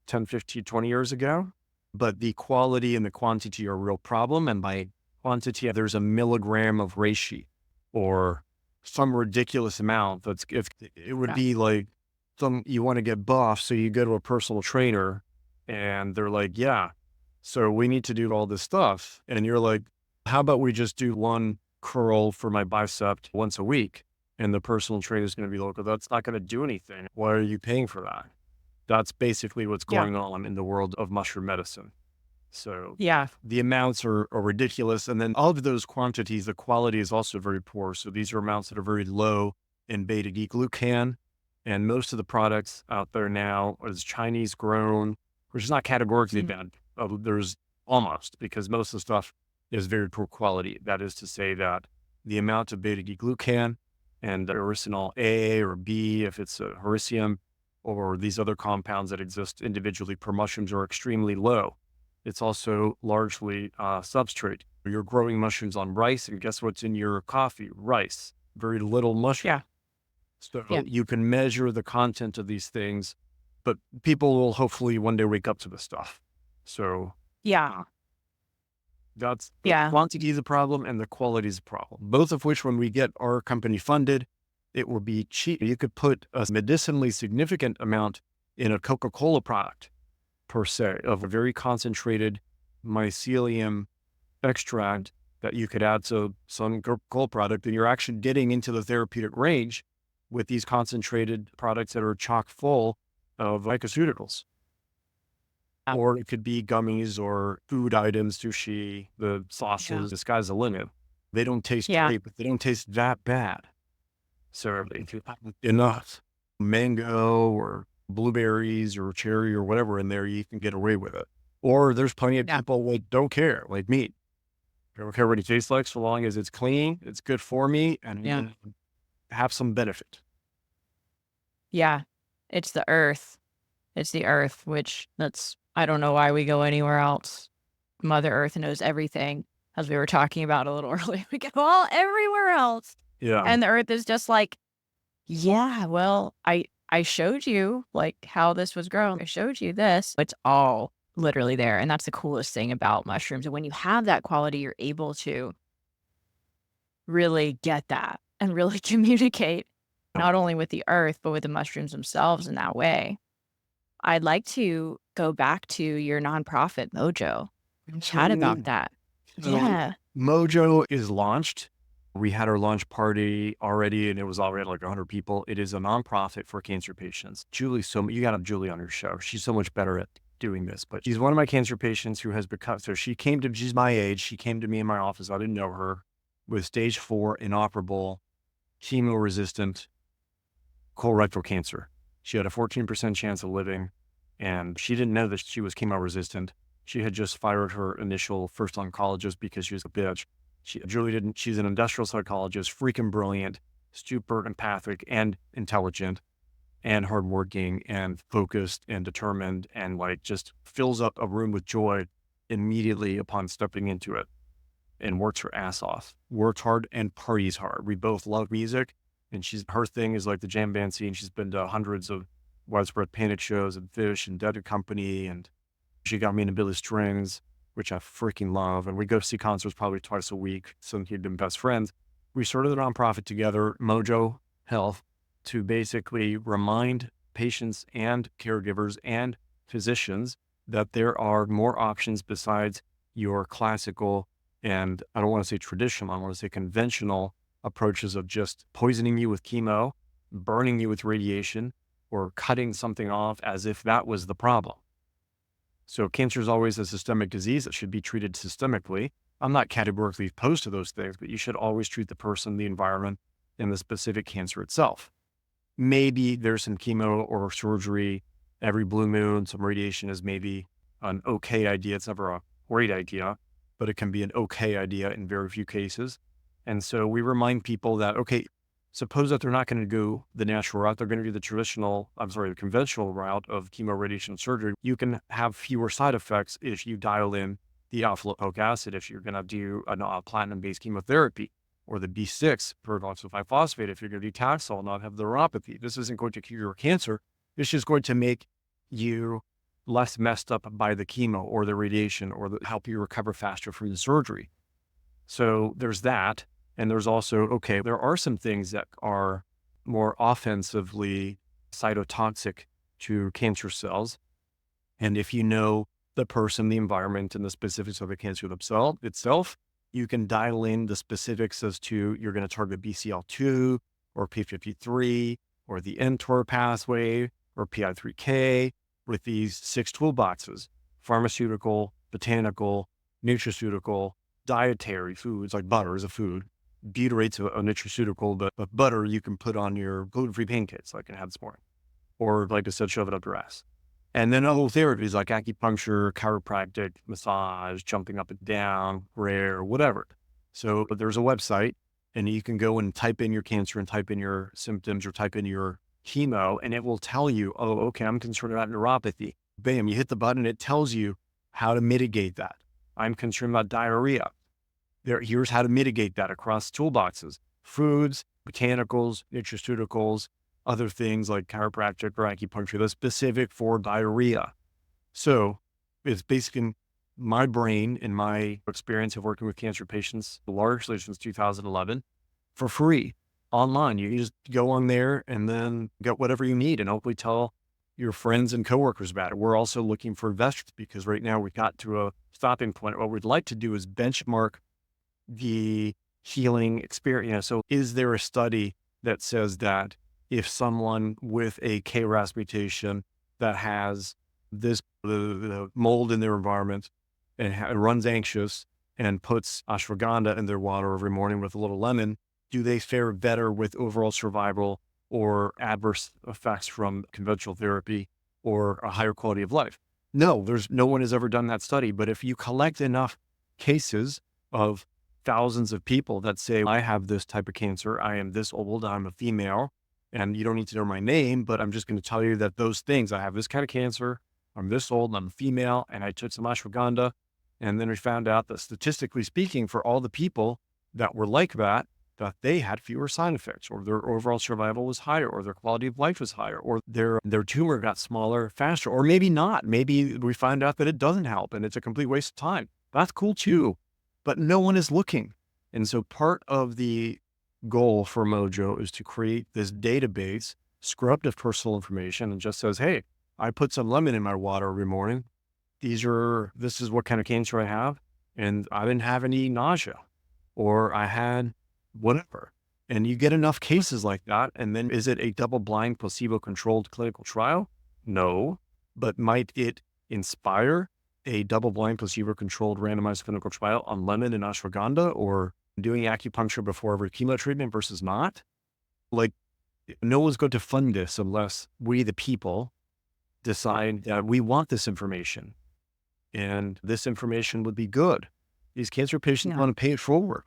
10, 15, 20 years ago. But the quality and the quantity are a real problem. And by quantity, there's a milligram of reishi or some ridiculous amount. That's if it would Yeah. be like you want to get buff. So you go to a personal trainer and they're like, yeah, so we need to do all this stuff. And you're like, how about we just do one curl for my bicep once a week? And the personal trainer is going to be like, well, that's not going to do anything. Why are you paying for that? That's basically what's Yeah. going on in the world of mushroom medicine. So Yeah. the amounts are ridiculous. And then of those quantities, the quality is also very poor. So these are amounts that are very low in beta-glucan. And most of the products out there now is Chinese grown, which is not categorically bad. There's almost, because most of the stuff is very poor quality. That is to say that the amount of beta-glucan and the erythritol A or B, if it's a hericium, or these other compounds that exist individually per mushrooms are extremely low. It's also largely substrate. You're growing mushrooms on rice, and guess what's in your coffee? Rice. Very little mushroom. Yeah. So Yeah. you can measure the content of these things, but people will hopefully one day wake up to this stuff. So Yeah. that's the Yeah. quantity is a problem and the quality is a problem. Both of which, when we get our company funded, it will be cheap. You could put a medicinally significant amount in a Coca-Cola product per se, of a very concentrated mycelium extract that you could add to some Coca-Cola product, and you're actually getting into the therapeutic range with these concentrated products that are chock full of mycoceuticals. Or it could be gummies or food items, sushi, the sauces, the sky's the limit. They don't taste Yeah. great, but they don't taste that bad. So if you have enough mango or blueberries or cherry or whatever in there, you can get away with it. Or there's plenty of Yeah. people like don't care, like meat. I don't care what it tastes like, so long as it's clean, it's good for me, and Yeah. have some benefit. Yeah. It's the earth. It's the earth, which I don't know why we go anywhere else. Mother Earth knows everything. As we were talking about a little earlier, we go all everywhere else. Yeah. And the earth is just like, yeah, well, I showed you like how this was grown. I showed you this. It's all literally there. And that's the coolest thing about mushrooms. And when you have that quality, you're able to really get that and really communicate not only with the earth, but with the mushrooms themselves in that way. I'd like to go back to your nonprofit, MOJO. Chat about that. So Yeah. MOJO is launched. We had our launch party already, and it was already like 100 people. It is a nonprofit for cancer patients. You got to have Julie on your show. She's so much better at doing this, but she's one of my cancer patients who has become, she's my age. She came to me in my office. I didn't know her, with stage 4 inoperable, chemo-resistant colorectal cancer. She had a 14% chance of living, and she didn't know that she was chemo-resistant. She had just fired her initial first oncologist because she was a bitch. Julie didn't. She's an industrial psychologist, freaking brilliant, super empathic and intelligent and hardworking and focused and determined, and like just fills up a room with joy immediately upon stepping into it, and works her ass off, works hard and parties hard. We both love music, and her thing is like the jam band scene. She's been to hundreds of widespread Panic shows and Fish and Dead Company, and she got me into Billy Strings, which I freaking love. And we go see concerts probably twice a week. So he'd been best friends. We started a nonprofit together, MOJO Health, to basically remind patients and caregivers and physicians that there are more options besides your classical, and I don't want to say traditional, I want to say conventional approaches of just poisoning you with chemo, burning you with radiation, or cutting something off as if that was the problem. So cancer is always a systemic disease that should be treated systemically. I'm not categorically opposed to those things, but you should always treat the person, the environment, and the specific cancer itself. Maybe there's some chemo or surgery every blue moon. Some radiation is maybe an okay idea. It's never a great idea, but it can be an okay idea in very few cases. And so we remind people that, okay, suppose that they're not going to go the natural route. They're going to do the conventional route of chemo, radiation, surgery. You can have fewer side effects if you dial in the alpha-lipoic acid, if you're going to do a platinum-based chemotherapy, or the B6 peroxyphosphate phosphate, if you're going to do Taxol, not have the neuropathy. This isn't going to cure your cancer. It's just going to make you less messed up by the chemo or the radiation, or help you recover faster from the surgery. So there's that. And there's also, there are some things that are more offensively cytotoxic to cancer cells. And if you know the person, the environment, and the specifics of the cancer itself, you can dial in the specifics as to you're going to target BCL2 or P53 or the mTOR pathway or PI3K with these 6 toolboxes: pharmaceutical, botanical, nutraceutical, dietary foods, like butter is a food. Butyrate's a nutraceutical, but butter you can put on your gluten-free pancakes like I had this morning. Or like I said, shove it up your ass. And then other therapies like acupuncture, chiropractic, massage, jumping up and down, prayer, whatever. So there's a website, and you can go and type in your cancer and type in your symptoms or type in your chemo, and it will tell you, oh, okay, I'm concerned about neuropathy. Bam, you hit the button, it tells you how to mitigate that. I'm concerned about diarrhea. Here's how to mitigate that across toolboxes: foods, botanicals, nutraceuticals, other things like chiropractic or acupuncture that's specific for diarrhea. So it's basically my brain and my experience of working with cancer patients largely since 2011 for free online. You just go on there and then get whatever you need, and hopefully tell your friends and coworkers about it. We're also looking for investors because right now we got to a stopping point. What we'd like to do is benchmark the healing experience. So is there a study that says that if someone with a KRAS mutation that has the mold in their environment and runs anxious and puts ashwagandha in their water every morning with a little lemon, do they fare better with overall survival or adverse effects from conventional therapy or a higher quality of life? No, no one has ever done that study. But if you collect enough cases of thousands of people that say, I have this type of cancer, I am this old, I'm a female, and you don't need to know my name, but I'm just going to tell you that those things, I have this kind of cancer, I'm this old, I'm a female, and I took some ashwagandha. And then we found out that statistically speaking, for all the people that were like that they had fewer side effects, or their overall survival was higher, or their quality of life was higher, or their tumor got smaller faster, or maybe not. Maybe we find out that it doesn't help and it's a complete waste of time. That's cool too, but no one is looking. And so part of the goal for MOJO is to create this database scrubbed of personal information and just says, hey, I put some lemon in my water every morning. This is what kind of cancer I have. And I didn't have any nausea, or I had whatever. And you get enough cases like that. And then is it a double-blind, placebo-controlled clinical trial? No. But might it inspire a double-blind, placebo-controlled randomized clinical trial on lemon and ashwagandha, or doing acupuncture before every chemo treatment versus not? Like, no one's going to fund this unless we, the people, decide that we want this information. And this information would be good. These cancer patients want to pay it forward.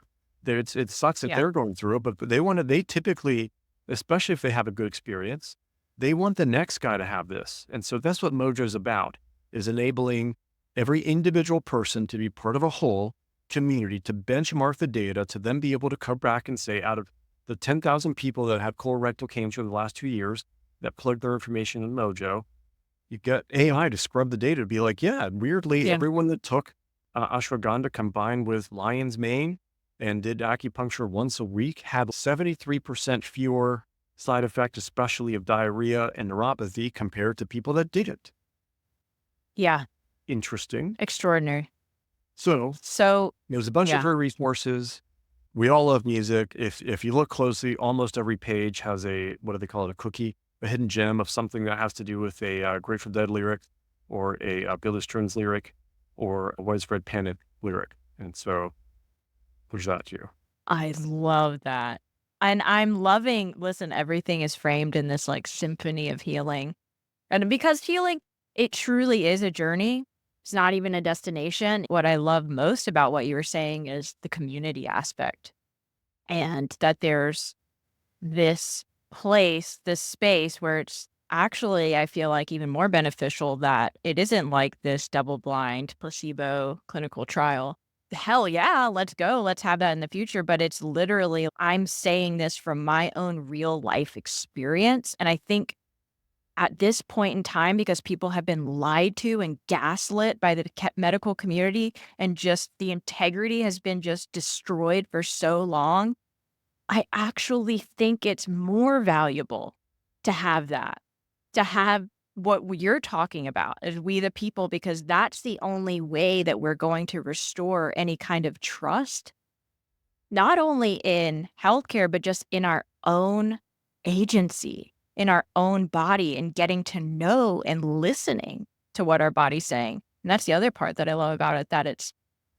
It sucks that they're going through it, but they typically, especially if they have a good experience, they want the next guy to have this. And so that's what MOJO is about, is enabling every individual person to be part of a whole community, to benchmark the data, to then be able to come back and say, out of the 10,000 people that had colorectal cancer in the last 2 years that plugged their information in MOJO, you get AI to scrub the data to be like, weirdly, everyone that took ashwagandha combined with lion's mane and did acupuncture once a week had 73% fewer side effects, especially of diarrhea and neuropathy, compared to people that didn't. Yeah. Interesting. Extraordinary. So there's a bunch of free resources. We all love music. If you look closely, almost every page has what do they call it? A cookie, a hidden gem of something that has to do with a Grateful Dead lyric, or a Billy Stearns lyric, or a Widespread Panic lyric. And so push that to you. I love that. And I'm loving, listen, everything is framed in this like symphony of healing. And because healing, it truly is a journey. It's not even a destination. What I love most about what you were saying is the community aspect, and that there's this place, this space where it's actually, I feel like, even more beneficial that it isn't like this double-blind placebo clinical trial. Hell yeah, let's go. Let's have that in the future. But it's literally, I'm saying this from my own real life experience. And I think at this point in time, because people have been lied to and gaslit by the medical community, and just the integrity has been just destroyed for so long, I actually think it's more valuable to have that, to have what you're talking about as we the people, because that's the only way that we're going to restore any kind of trust, not only in healthcare, but just in our own agency, in our own body, and getting to know and listening to what our body's saying. And that's the other part that I love about it, that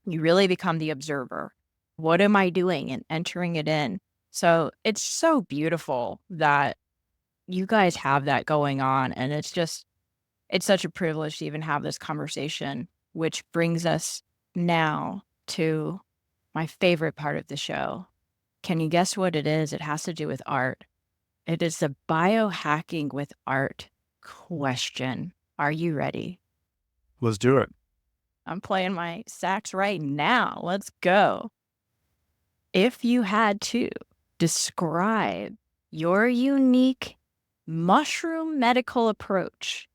you really become the observer. What am I doing? And entering it in. So it's so beautiful that you guys have that going on. And it's such a privilege to even have this conversation, which brings us now to my favorite part of the show. Can you guess what it is? It has to do with art. It is the biohacking with art question. Are you ready? Let's do it. I'm playing my sax right now. Let's go. If you had to describe your unique mushroom medical approach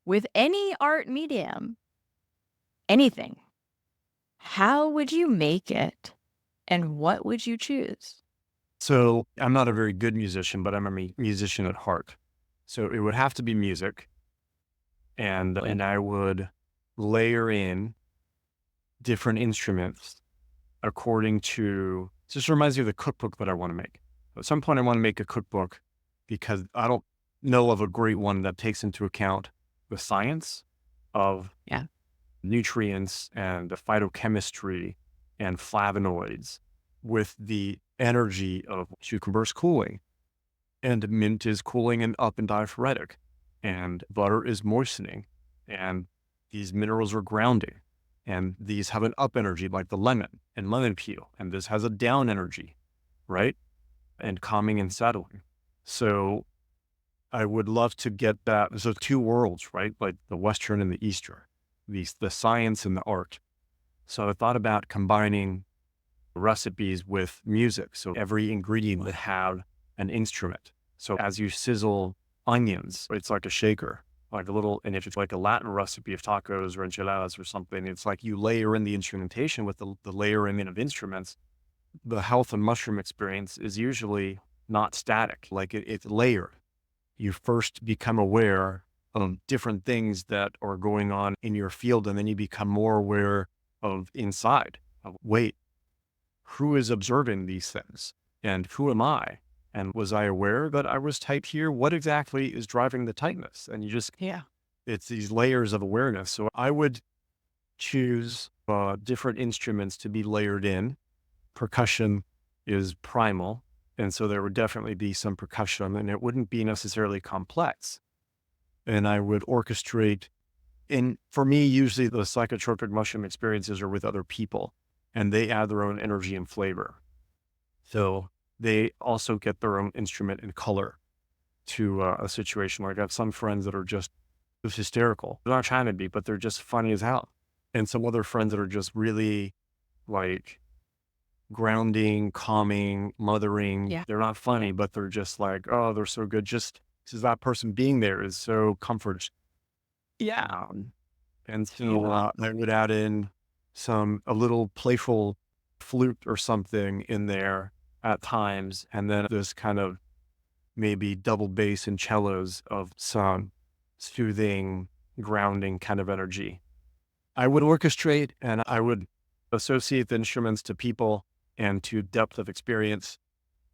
with any art medium, anything, how would you make it and what would you choose? So I'm not a very good musician, but I'm a musician at heart. So it would have to be music. and I would layer in different instruments according to, this reminds me of the cookbook that I want to make. At some point, I want to make a cookbook because I don't know of a great one that takes into account the science of Yeah. nutrients and the phytochemistry and flavonoids with the energy of cucumber's cooling. And mint is cooling and up and diaphoretic. And butter is moistening. And these minerals are grounding. And these have an up energy like the lemon and lemon peel. And this has a down energy, right? And calming and settling. So I would love to get that. So two worlds, right? Like the Western and the Eastern, the science and the art. So I thought about combining recipes with music. So every ingredient would have an instrument. So as you sizzle onions, it's like a shaker, like a little, and if it's like a Latin recipe of tacos or enchiladas or something, it's like you layer in the instrumentation with the layering in of instruments. The health and mushroom experience is usually not static, like it's layered. You first become aware of different things that are going on in your field, and then you become more aware of inside. Wait, who is observing these things? And who am I? And was I aware that I was tight here? What exactly is driving the tightness? And you just, Yeah. it's these layers of awareness. So I would choose different instruments to be layered in. Percussion is primal. And so there would definitely be some percussion, and it wouldn't be necessarily complex. And I would orchestrate. And for me, usually the psychotropic mushroom experiences are with other people, and they add their own energy and flavor. So they also get their own instrument and color to a situation. Like I have some friends that are just hysterical. They're not trying to be, but they're just funny as hell. And some other friends that are just really like grounding, calming, mothering. Yeah. They're not funny, but they're just like, oh, they're so good. Just because that person being there is so comforting. Yeah. And so I would add in a little playful flute or something in there at times. And then this kind of maybe double bass and cellos of some soothing, grounding kind of energy. I would orchestrate and I would associate the instruments to people and to depth of experience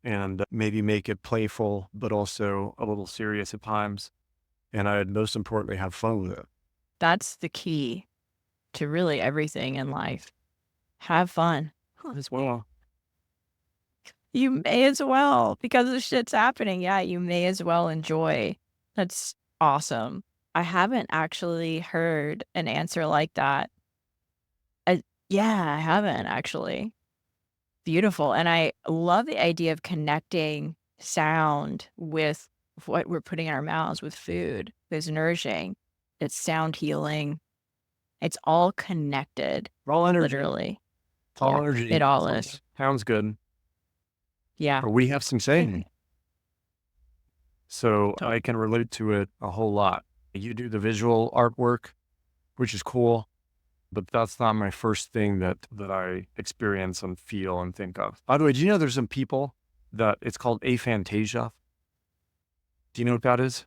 and maybe make it playful, but also a little serious at times. And I'd most importantly have fun with it. That's the key to really everything in life. Have fun. As well. You may as well, because the shit's happening. Yeah, you may as well enjoy. That's awesome. I haven't actually heard an answer like that. Yeah, I haven't actually. Beautiful. And I love the idea of connecting sound with what we're putting in our mouths with food. It's nourishing. It's sound healing. It's all connected, All energy. literally. It's all Yeah, energy. it all is. Sounds good. Yeah. Or we have some saying. So To- I can relate to it a whole lot. You do the visual artwork, which is cool, but that's not my first thing that I experience and feel and think of. By the way, do you know there's some people that it's called aphantasia? Do you know what that is?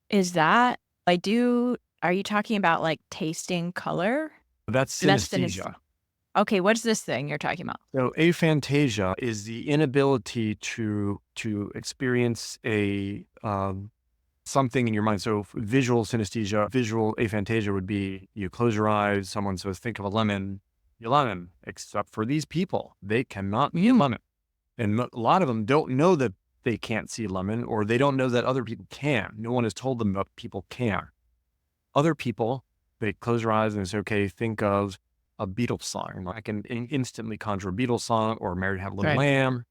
Is that are you talking about like tasting color? That's That's synesthesia. Okay, what's this thing you're talking about? So aphantasia is the inability to experience a something in your mind. So visual synesthesia, visual aphantasia would be you close your eyes, someone says, think of a lemon, you lemon, except for these people, they cannot see a lemon. And a lot of them don't know that they can't see lemon, or they don't know that other people can. No one has told them that people can. Other people, they close their eyes and it's okay, think of a Beatles song. I can instantly conjure a Beatles song or Mary Had a Little Right. Lamb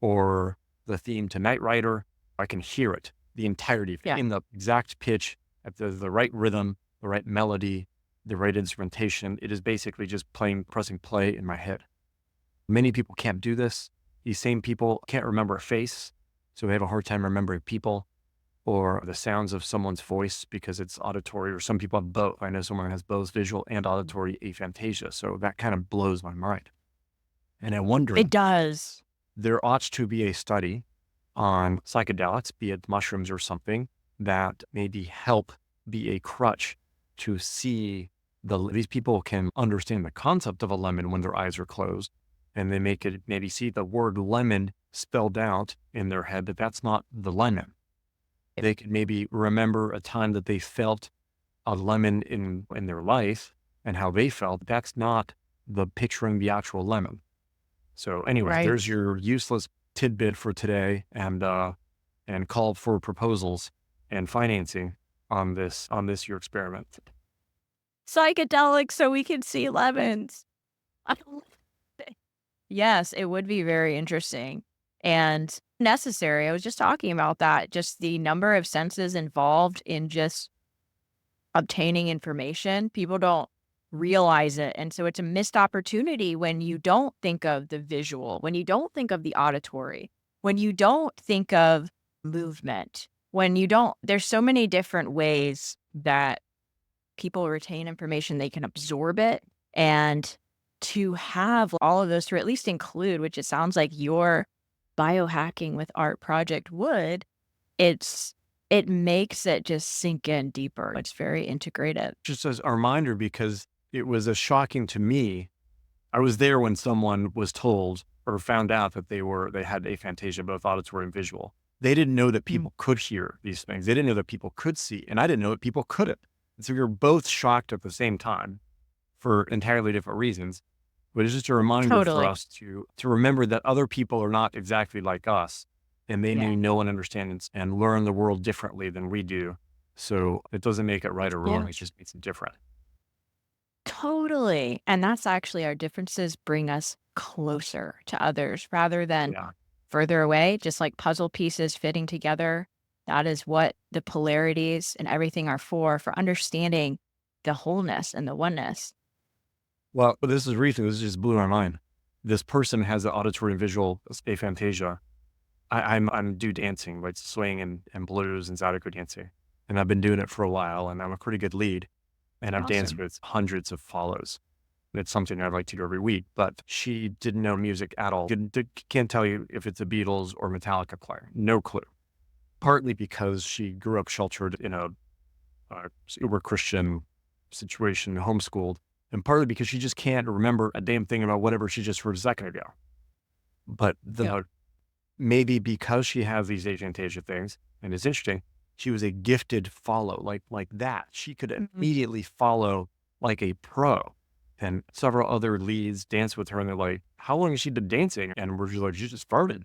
or the theme to Knight Rider. I can hear it, the entirety of it, Yeah. in the exact pitch, at the right rhythm, the right melody, the right instrumentation. It is basically just pressing play in my head. Many people can't do this. These same people can't remember a face, so they have a hard time remembering people or the sounds of someone's voice because it's auditory, or some people have both. I know someone has both visual and auditory aphantasia, so that kind of blows my mind. And I wonder, It does. there ought to be a study on psychedelics, be it mushrooms or something, that maybe help be a crutch to see these people can understand the concept of a lemon when their eyes are closed, and they make it maybe see the word lemon spelled out in their head, but that's not the lemon. They could maybe remember a time that they felt a lemon in their life and how they felt. That's not the picturing the actual lemon. So anyways, Right. there's your useless tidbit for today, and call for proposals and financing on this your experiment. Psychedelics so we can see lemons. I love it. Yes, it would be very interesting and necessary. I was just talking about that, just the number of senses involved in just obtaining information. People don't realize it. And so it's a missed opportunity when you don't think of the visual, when you don't think of the auditory, when you don't think of movement, when you don't, there's so many different ways that people retain information, they can absorb it. And to have all of those, to at least include, which it sounds like your biohacking with art project would, it's it makes it just sink in deeper. It's very integrated. Just as a reminder, because it was a shocking to me. I was there when someone was told or found out that they had aphantasia, both auditory and visual. They didn't know that Mm. people could hear these things. They didn't know that people could see, and I didn't know that people couldn't. And so we were both shocked at the same time for entirely different reasons. But it's just a reminder for Totally. us to remember that other people are not exactly like us, and they Yeah. may know and understand and learn the world differently than we do. So it doesn't make it right or wrong. Yeah. It just makes it different. Totally. And that's actually our differences bring us closer to others rather than Yeah. further away, just like puzzle pieces fitting together. That is what the polarities and everything are for understanding the wholeness and the oneness. Well, but this is recent. This just blew my mind. This person has an auditory and visual aphantasia. I'm do dancing, like swing and blues and zydeco dancing, and I've been doing it for a while, and I'm a pretty good lead, and I've danced Awesome. with hundreds of follows. It's something I'd like to do every week, but she didn't know music at all. Can't tell you if it's a Beatles or Metallica player. No clue. Partly because she grew up sheltered in a uber Christian situation, homeschooled, and partly because she just can't remember a damn thing about whatever she just heard a second ago. But Yeah. maybe because she has these aphantasia things, and it's interesting, she was a gifted follow, like that. She could Mhm. immediately follow like a pro. And several other leads dance with her, and they're like, "How long has she been dancing?" And we're just like, "She just started."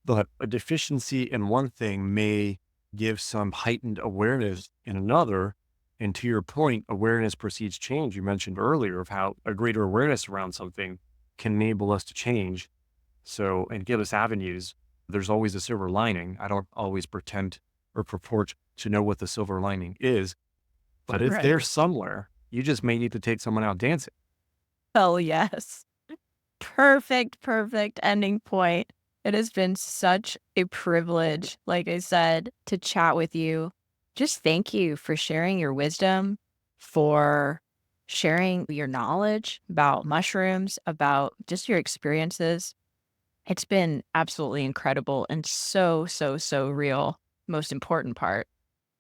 But a deficiency in one thing may give some heightened awareness in another. And to your point, awareness precedes change. You mentioned earlier of how a greater awareness around something can enable us to change. So, and give us avenues. There's always a silver lining. I don't always pretend or purport to know what the silver lining is, but it's Right. there somewhere. You just may need to take someone out dancing. Oh, yes. Perfect, perfect ending point. It has been such a privilege, like I said, to chat with you. Just thank you for sharing your wisdom, for sharing your knowledge about mushrooms, about just your experiences. It's been absolutely incredible and so, so, so real. Most important part.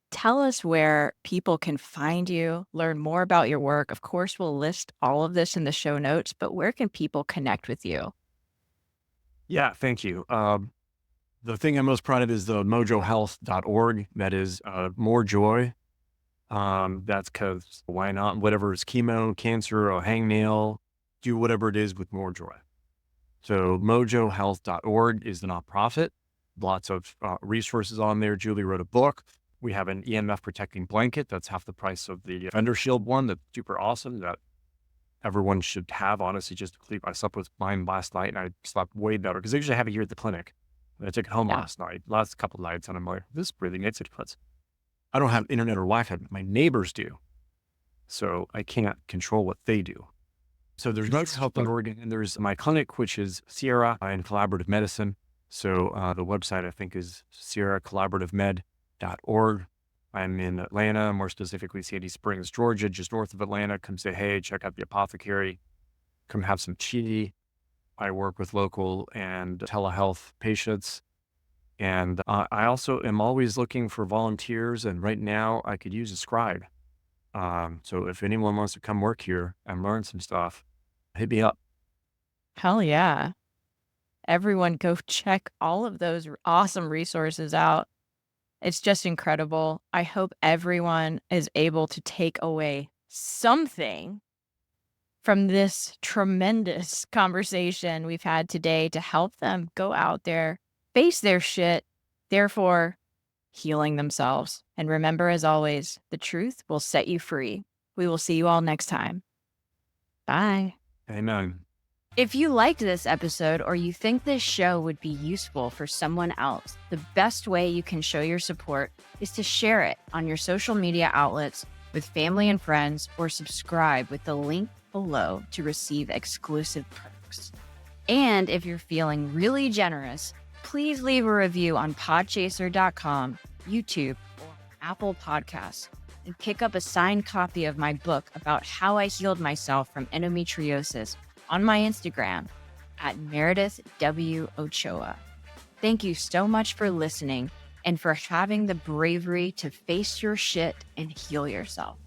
Tell us where people can find you, learn more about your work. Of course, we'll list all of this in the show notes, but where can people connect with you? Yeah, thank you. The thing I'm most proud of is the mojohealth.org. That is more joy. That's because why not? Whatever is chemo, cancer, or hangnail, do whatever it is with more joy. So mojohealth.org is the nonprofit. Lots of resources on there. Julie wrote a book. We have an EMF protecting blanket that's half the price of the Fender Shield one. That's super awesome. That everyone should have, honestly, just to sleep. I slept with mine last night and I slept way better because I usually have it here at the clinic. I took it home Yeah. last couple of nights, and I'm like, this really makes a difference. I don't have internet or Wi-Fi, but my neighbors do. So I can't control what they do. So there's Mojo Health in Oregon, and there's my clinic, which is Sierra in Collaborative Medicine. So the website, I think, is sierracollaborativemed.org. I'm in Atlanta, more specifically Sandy Springs, Georgia, just north of Atlanta. Come say, hey, check out the apothecary. Come have some tea. I work with local and telehealth patients. And I also am always looking for volunteers. And right now, I could use a scribe. So if anyone wants to come work here and learn some stuff, hit me up. Hell yeah. Everyone go check all of those awesome resources out. It's just incredible. I hope everyone is able to take away something from this tremendous conversation we've had today to help them go out there, face their shit, therefore healing themselves. And remember, as always, the truth will set you free. We will see you all next time. Bye. Amen. If you liked this episode or you think this show would be useful for someone else, the best way you can show your support is to share it on your social media outlets with family and friends, or subscribe with the link below to receive exclusive perks. And if you're feeling really generous, please leave a review on podchaser.com, YouTube, or Apple Podcasts, and pick up a signed copy of my book about how I healed myself from endometriosis on my Instagram at Meredith W. Ochoa. Thank you so much for listening and for having the bravery to face your shit and heal yourself.